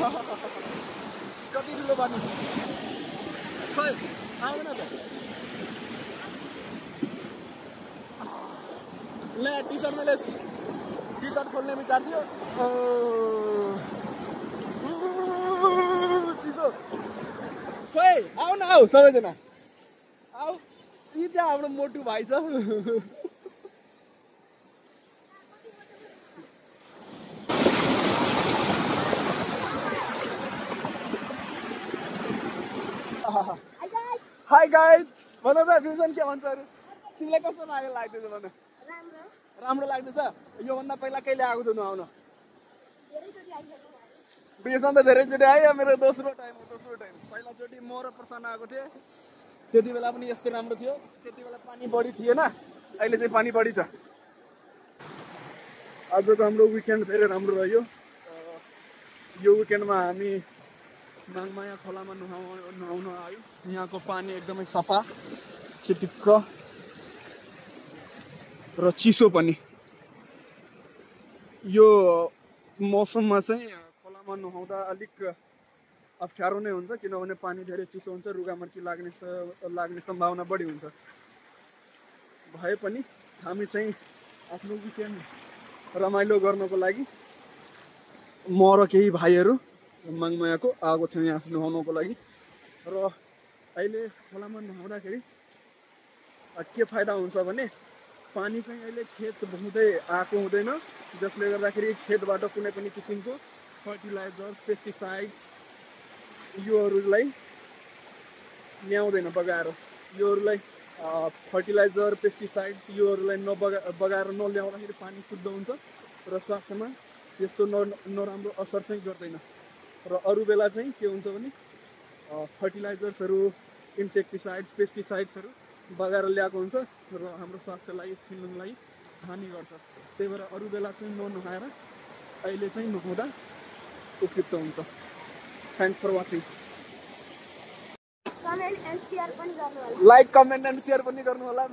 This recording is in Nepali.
कति ठुलो पानी खै आउँदैन त ले टी शर्ट मैले टी शर्ट खोल्ने विचार थियो चिसो खै आऊ न आऊ सबैजना आऊ यी त्यहाँ हाम्रो मोटु भाइ छ हाई गाइज भन त फ्युजन के भन्छ अरू तिमीलाई कस्तो लाग्दैछ भन राम्रो लाग्दैछ योभन्दा पहिला कहिले आएको थिएन आउन फ्युजन त धेरैचोटि आयो मेरो दोस्रो टाइम पहिलाचोटि म र प्रसन्न आएको थिएँ त्यति बेला पनि यस्तो राम्रो थियो त्यति बेला पानी बढी थिएन अहिले चाहिँ पानी बढी छ आजको हाम्रो विकेन्ड धेरै राम्रो रह्यो यो विकेन्डमा हामी माङमाया खोलामा नुहाउन आयो यहाँको पानी एकदमै सफा चिटिक्क र चिसो पनि यो मौसममा चाहिँ खोलामा नुहाउँदा अलिक अप्ठ्यारो नै हुन्छ किनभने पानी धेरै चिसो हुन्छ रुगामर्की लाग्ने सम्भावना बढी हुन्छ भए पनि हामी चाहिँ आफ्नो विकेन्ड रमाइलो गर्नको लागि म र केही भाइहरू माङमायाको आएको थियौँ यहाँ नुहाउनको लागि र अहिले खोलामा नुहाउँदाखेरि के फाइदा हुन्छ भने पानी चाहिँ अहिले खेत हुँदै आएको हुँदैन जसले गर्दाखेरि खेतबाट कुनै पनि किसिमको फर्टिलाइजर्स पेस्टिसाइड्स योहरूलाई ल्याउँदैन बगाएर योहरूलाई फर्टिलाइजर पेस्टिसाइड्स योहरूलाई बगाएर नल्याउँदाखेरि पानी शुद्ध हुन्छ र स्वास्थ्यमा त्यस्तो नराम्रो असर चाहिँ गर्दैन र अरू बेला चाहिँ के हुन्छ भने फर्टिलाइजर्सहरू इन्सेक्टिसाइड्स पेस्टिसाइड्सहरू बगाएर ल्याएको हुन्छ र हाम्रो स्वास्थ्यलाई स्किनलाई हानि गर्छ त्यही भएर अरू बेला चाहिँ ननुहाएर अहिले चाहिँ नुहाउँदा उपयुक्त हुन्छ thanks for watching like comment and share पनि गर्नु होला